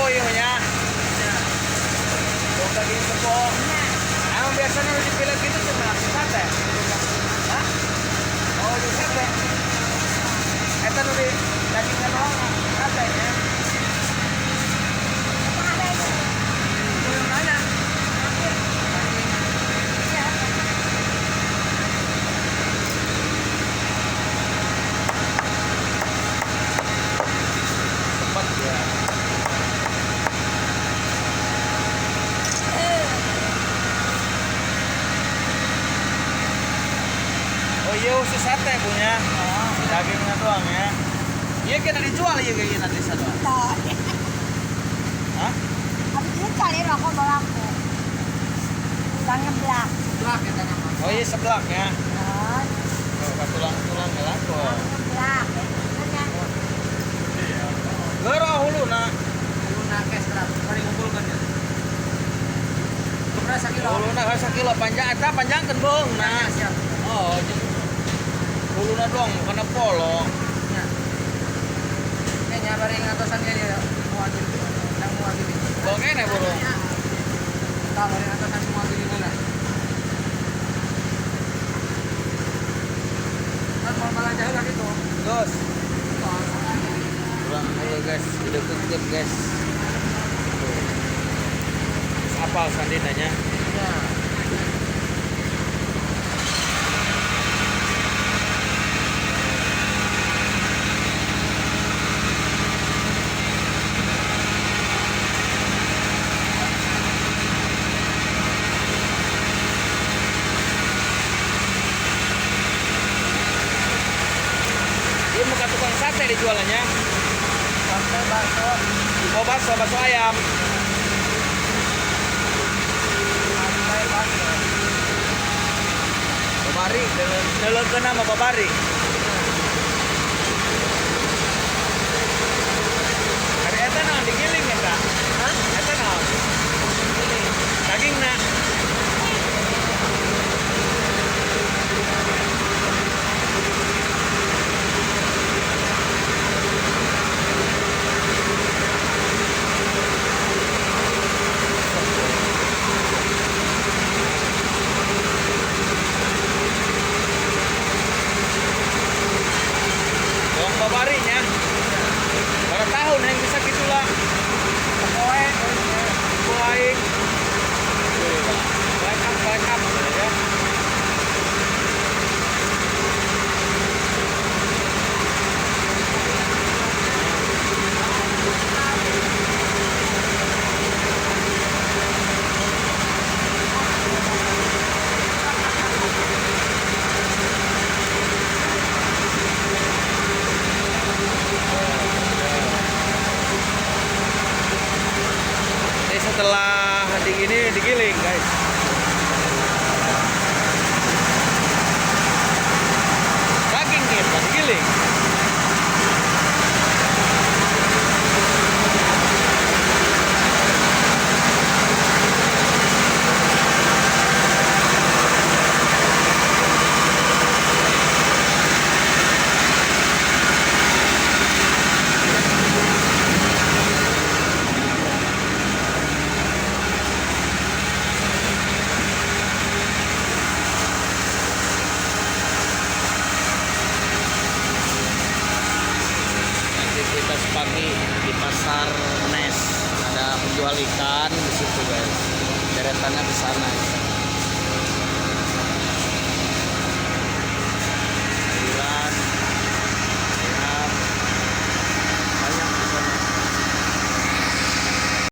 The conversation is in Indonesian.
iya nya. Tuh daging tepung. Emang biasanya udah dipilih gitu cuma sate. Hah? Oh, di sate. Eta nu di dagingnya doang sate ya. Oh iya khusus sate punya. Dagingnya doang ya. Iya kena dijual ya kayak gini nanti sana. Hah? Habis ini cari rokok balaku. Udah ngeblak. Blak kita nama. Oh iya seblak ya. Terus, Oh, tulang-tulang ya kok. ngeblak. Gero hulu nak. Lu nakes berapa? Paling ngumpulkan ya. Berapa kilo? Hulu nak sakilo panjang eta panjangkeun beung nah. Siap. Oh, hulu na dong kana polo. Ya. Kayaknya bareng atasan dia mau ambil. Yang mau ambil. Beung kene bulu. Kita bareng atasan semua ambil mana? Kan mau belanja lagi tuh. Terus pulang dulu guys, deket guys. Apal sandinanya. Ya. Dia muka tukang sate dijualannya. Sampai bakso. Oh bakso ayam. Sampai bakso. Babari, deleukeun nama babari. Hari eta naon digiling eta? Hah? Eta naon? Dagingna. Bawang babarinya. Berapa tahun yang bisa gitulah. Poe. Baik. Backup ya. Jadi setelah ini digiling guys. Daging kita digiling. Aktivitas pagi di pasar Nes, ada penjual ikan di situ guys, deretannya di sana.